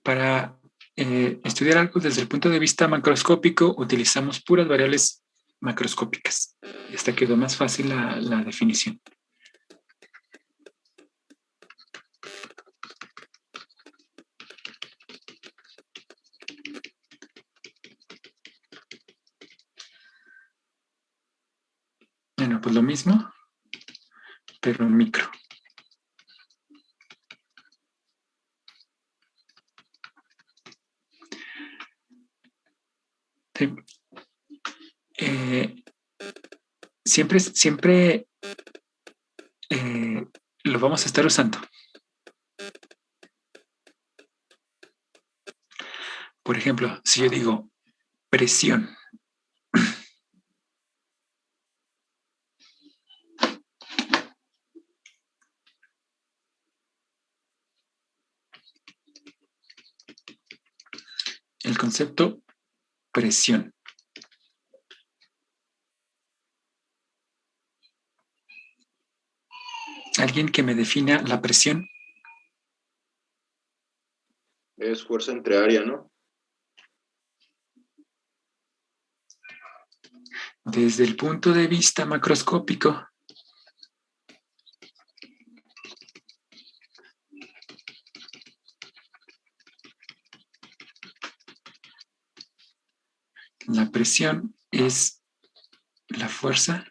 para estudiar algo desde el punto de vista macroscópico, utilizamos puras variables macroscópicas. Esta quedó más fácil la definición. Bueno, pues lo mismo, pero en micro. Sí. Siempre lo vamos a estar usando. Por ejemplo, si yo digo presión, el concepto presión. ¿Alguien que me defina la presión? Es fuerza entre área, ¿no? Desde el punto de vista macroscópico, la presión es la fuerza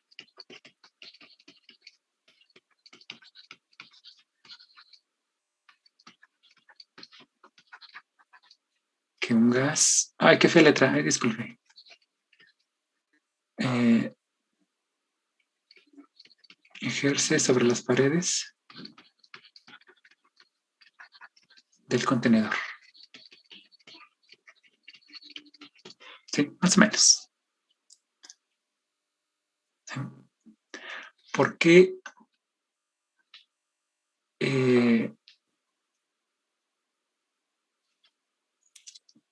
que un gas... Ay, qué fea letra, disculpe. Ejerce sobre las paredes del contenedor. Sí, más o menos. Sí. ¿Por qué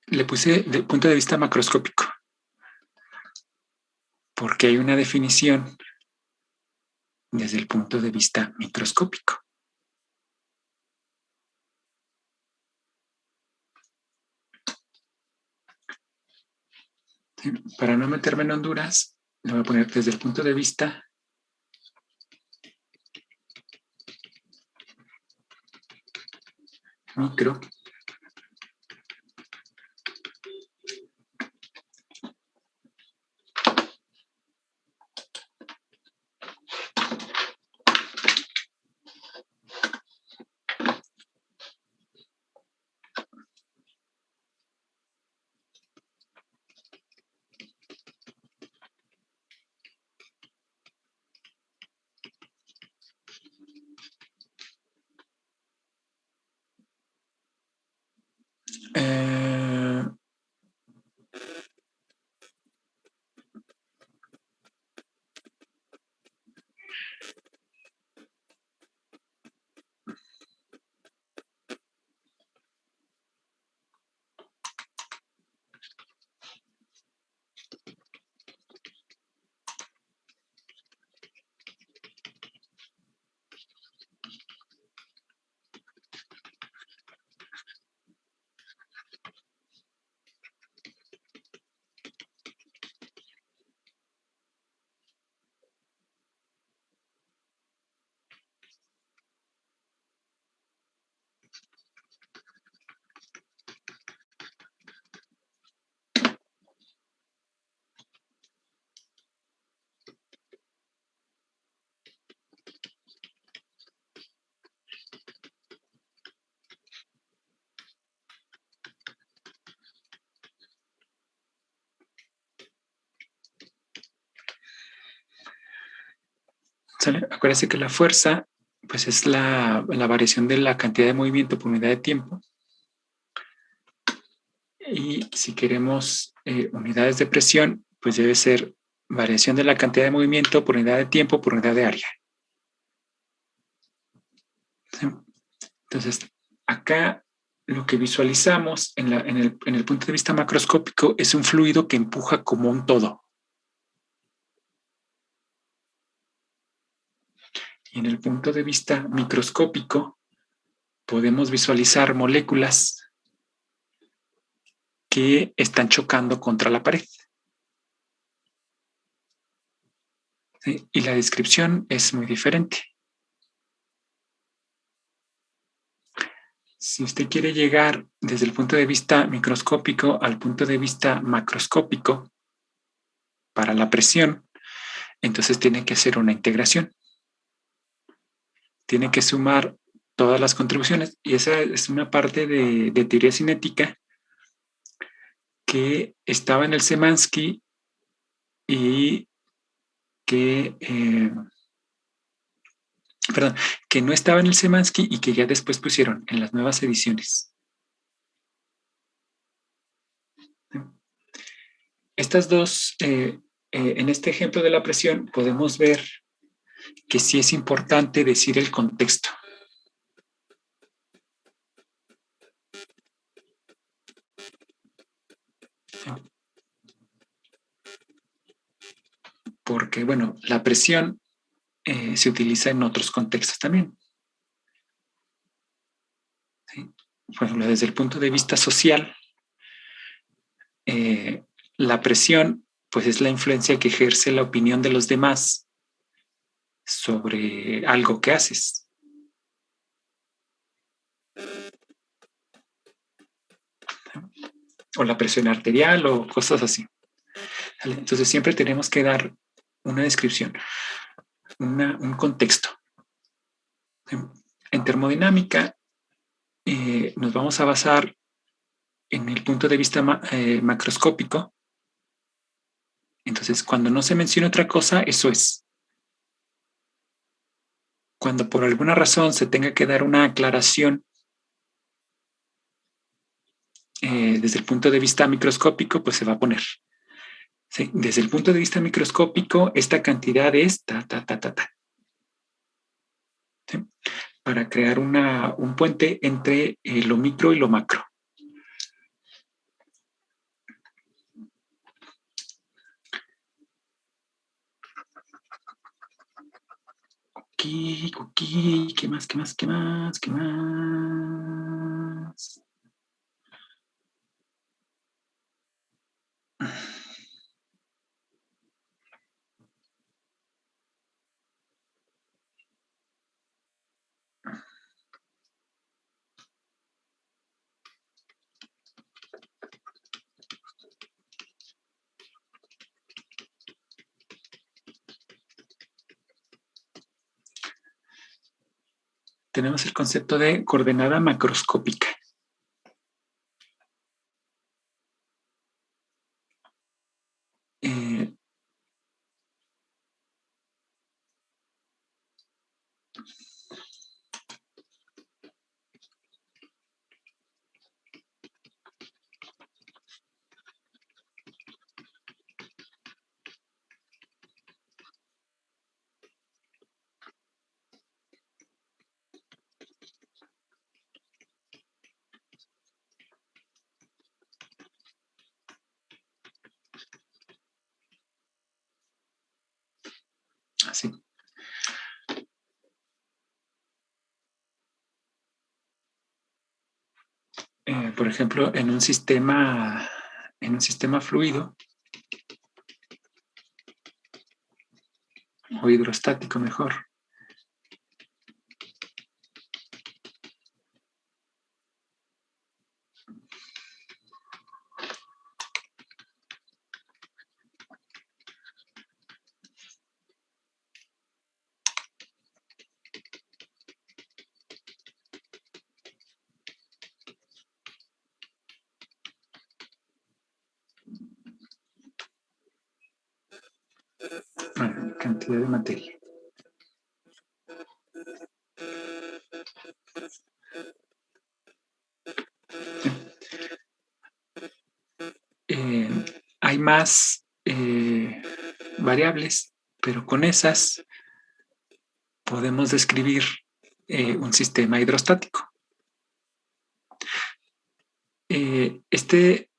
le puse del punto de vista macroscópico? Porque hay una definición desde el punto de vista microscópico. ¿Sí? Para no meterme en Honduras, le voy a poner desde el punto de vista micro. ¿Sale? Acuérdense que la fuerza pues es la variación de la cantidad de movimiento por unidad de tiempo. Y si queremos unidades de presión, pues debe ser variación de la cantidad de movimiento por unidad de tiempo por unidad de área. ¿Sí? Entonces, acá lo que visualizamos en el punto de vista macroscópico es un fluido que empuja como un todo. Y en el punto de vista microscópico podemos visualizar moléculas que están chocando contra la pared. ¿Sí? Y la descripción es muy diferente. Si usted quiere llegar desde el punto de vista microscópico al punto de vista macroscópico para la presión, entonces tiene que hacer una integración. Tiene que sumar todas las contribuciones y esa es una parte de teoría cinética que estaba en el Szymanski y que, que no estaba en el Szymanski y que ya después pusieron en las nuevas ediciones. Estas dos, en este ejemplo de la presión, podemos ver que sí es importante decir el contexto. Porque, bueno, la presión se utiliza en otros contextos también. ¿Sí? Por ejemplo, desde el punto de vista social, la presión pues es la influencia que ejerce la opinión de los demás sobre algo que haces. O la presión arterial o cosas así. ¿Vale? Entonces siempre tenemos que dar una descripción, un contexto. En termodinámica nos vamos a basar en el punto de vista macroscópico. Entonces, cuando no se menciona otra cosa, eso es. Cuando por alguna razón se tenga que dar una aclaración desde el punto de vista microscópico, pues se va a poner. ¿Sí? Desde el punto de vista microscópico, esta cantidad es ta. ¿Sí? Para crear un puente entre lo micro y lo macro. ¿Qué más? Tenemos el concepto de coordenada macroscópica. Así. Por ejemplo, en un sistema fluido o hidrostático mejor. Cantidad de materia. más variables, pero con esas podemos describir un sistema hidrostático. Este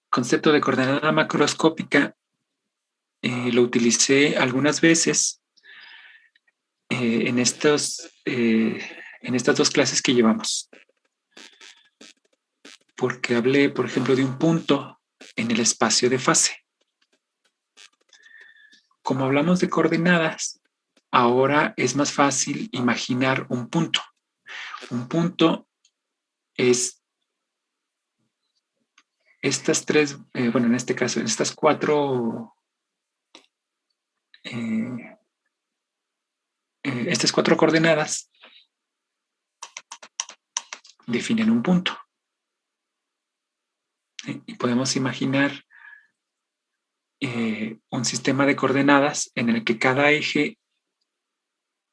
concepto de coordenada macroscópica lo utilicé algunas veces en estas dos clases que llevamos. Porque hablé, por ejemplo, de un punto en el espacio de fase. Como hablamos de coordenadas, ahora es más fácil imaginar un punto. Un punto es estas tres, bueno, en este caso, estas estas cuatro coordenadas definen un punto. Y podemos imaginar un sistema de coordenadas en el que cada eje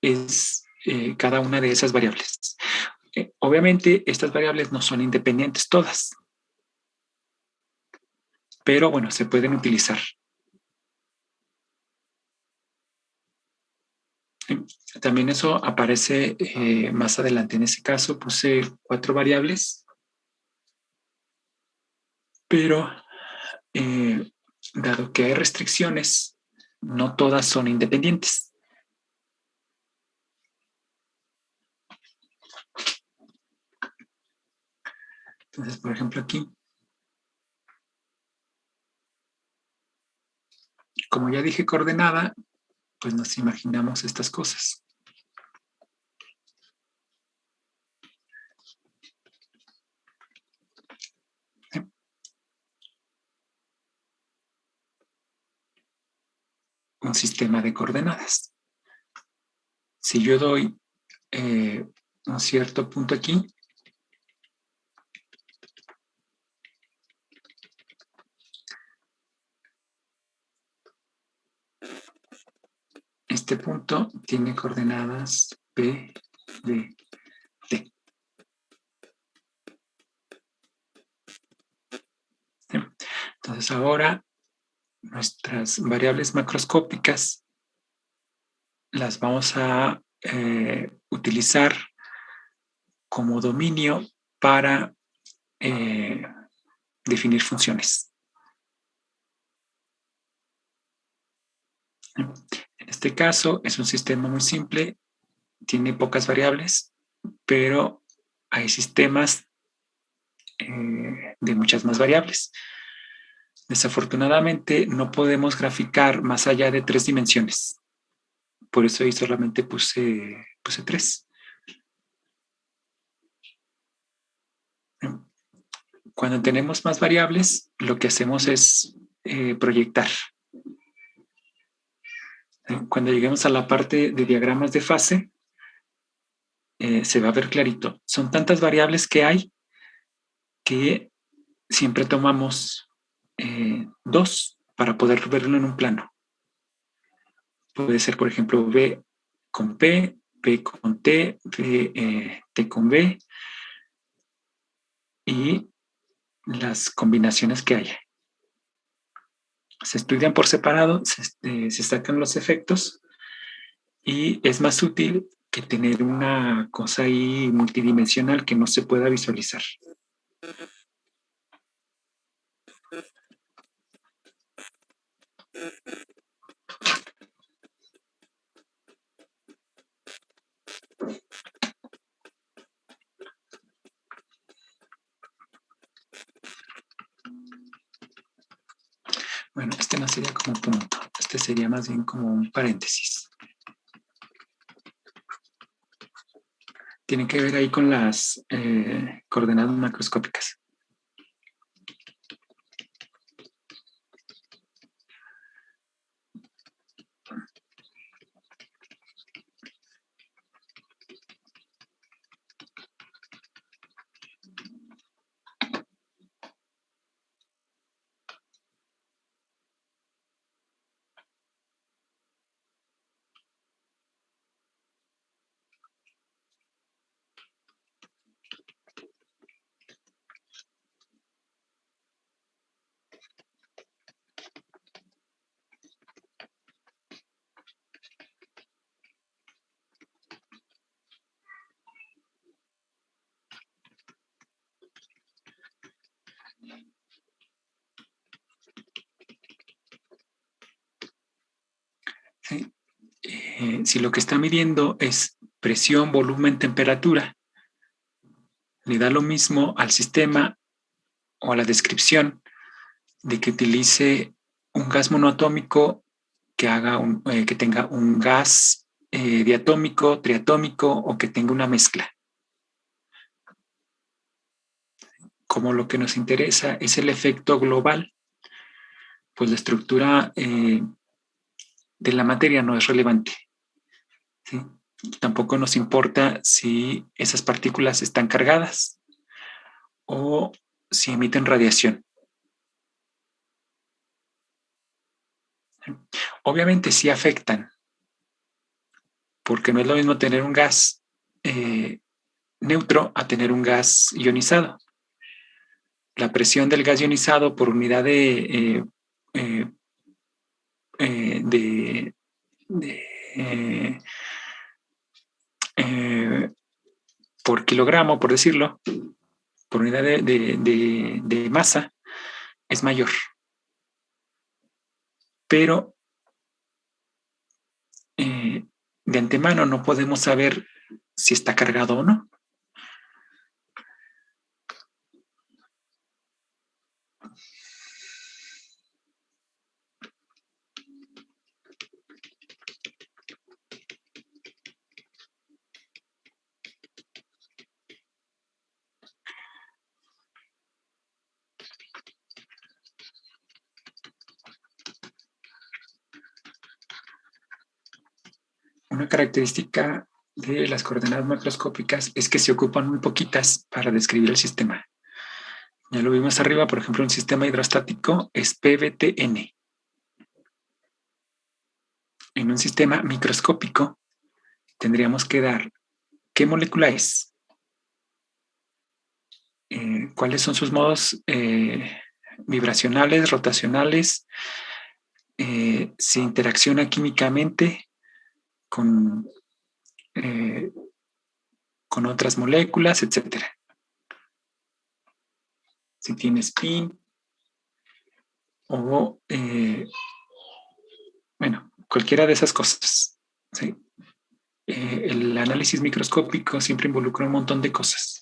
es cada una de esas variables. Obviamente, estas variables no son independientes todas, pero bueno, se pueden utilizar. También eso aparece más adelante. En ese caso puse 4 variables, pero dado que hay restricciones, no todas son independientes. Entonces, por ejemplo, aquí, como ya dije coordenada, pues nos imaginamos estas cosas. Un sistema de coordenadas. Si yo doy un cierto punto aquí, este punto tiene coordenadas P, D, T. Entonces ahora nuestras variables macroscópicas las vamos a utilizar como dominio para definir funciones. En este caso es un sistema muy simple, tiene pocas variables, pero hay sistemas de muchas más variables. Desafortunadamente no podemos graficar más allá de 3 dimensiones. Por eso ahí solamente puse 3. Cuando tenemos más variables, lo que hacemos es proyectar. Cuando lleguemos a la parte de diagramas de fase, se va a ver clarito. Son tantas variables que hay que siempre tomamos 2 para poder verlo en un plano. Puede ser, por ejemplo, B con P, P con T, T con B y las combinaciones que haya. Se estudian por separado, se sacan los efectos y es más útil que tener una cosa ahí multidimensional que no se pueda visualizar. Bueno, este no sería como un punto, este sería más bien como un paréntesis. Tiene que ver ahí con las coordenadas macroscópicas. Si lo que está midiendo es presión, volumen, temperatura, le da lo mismo al sistema o a la descripción de que utilice un gas monoatómico que tenga un gas diatómico, triatómico o que tenga una mezcla. Como lo que nos interesa es el efecto global, pues la estructura de la materia no es relevante, ¿sí? Tampoco nos importa si esas partículas están cargadas o si emiten radiación. Obviamente sí afectan, porque no es lo mismo tener un gas neutro a tener un gas ionizado. La presión del gas ionizado por unidad por kilogramo, por decirlo, por unidad de masa, es mayor. Pero de antemano no podemos saber si está cargado o no. Una característica de las coordenadas macroscópicas es que se ocupan muy poquitas para describir el sistema. Ya lo vimos arriba, por ejemplo, un sistema hidrostático es PBTN. En un sistema microscópico tendríamos que dar qué molécula es, cuáles son sus modos vibracionales, rotacionales, si interacciona químicamente con, eh, con otras moléculas, etc. Si tiene spin o, bueno, cualquiera de esas cosas. ¿Sí? El análisis microscópico siempre involucra un montón de cosas.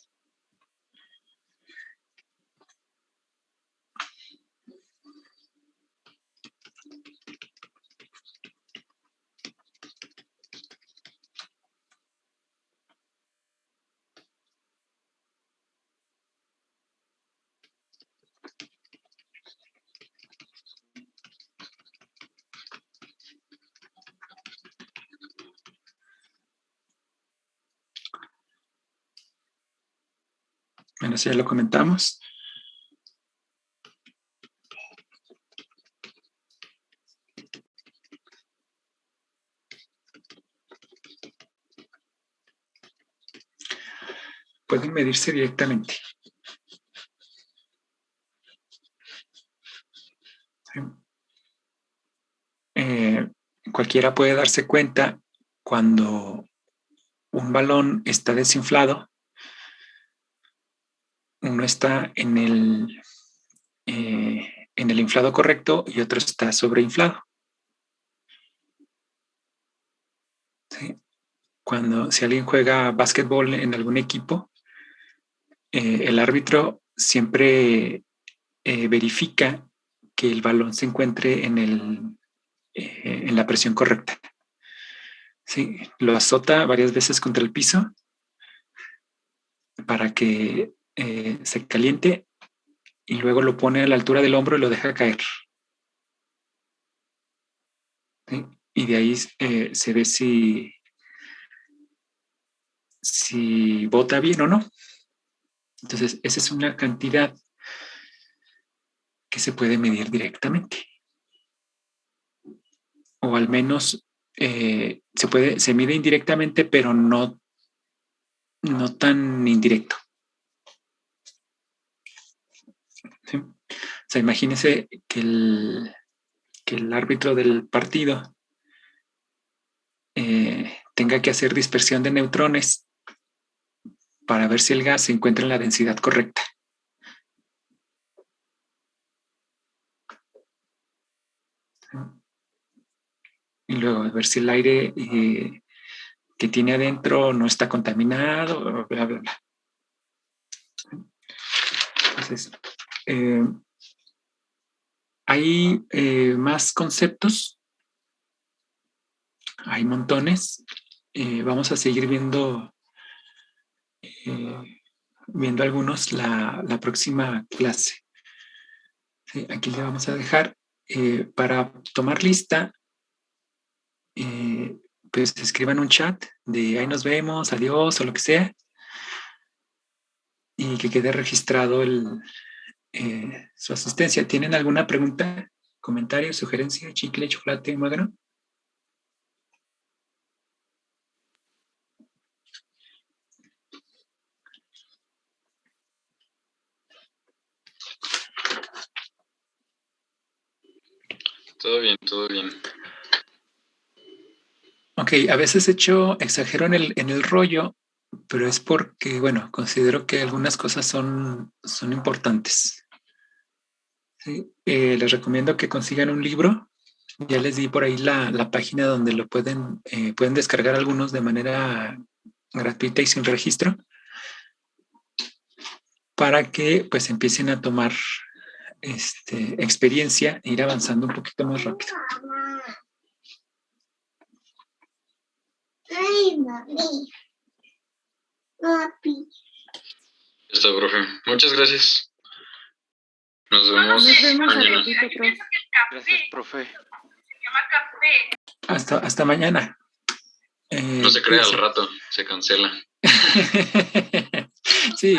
Bueno, si ya lo comentamos. Pueden medirse directamente. ¿Sí? Cualquiera puede darse cuenta cuando un balón está desinflado, uno está en el inflado correcto y otro está sobreinflado. ¿Sí? Si alguien juega básquetbol en algún equipo, el árbitro siempre verifica que el balón se encuentre en la presión correcta. ¿Sí? Lo azota varias veces contra el piso para que se caliente y luego lo pone a la altura del hombro y lo deja caer. ¿Sí? Y de ahí se ve si bota bien o no. Entonces, esa es una cantidad que se puede medir directamente. O al menos se mide indirectamente, pero no tan indirecto. ¿Sí? O sea, imagínense que el árbitro del partido tenga que hacer dispersión de neutrones para ver si el gas se encuentra en la densidad correcta. y luego ver si el aire que tiene adentro no está contaminado, bla, bla, bla. Entonces, hay más conceptos, hay montones. Vamos a seguir viendo algunos la próxima clase. Sí, aquí le vamos a dejar para tomar lista. Pues escriban un chat de ahí nos vemos, adiós o lo que sea, y que quede registrado su asistencia. ¿Tienen alguna pregunta, comentario, sugerencia, chicle, chocolate, muégano? Todo bien, todo bien. Ok, a veces exagero en el rollo, pero es porque, bueno, considero que algunas cosas son importantes. ¿Sí? Les recomiendo que consigan un libro. Ya les di por ahí la página donde lo pueden descargar algunos de manera gratuita y sin registro para que pues empiecen a tomar experiencia e ir avanzando un poquito más rápido. Está, profe. Muchas gracias. Nos vemos mañana. Gracias, profe. Hasta mañana. No se crea, al rato se cancela. Sí.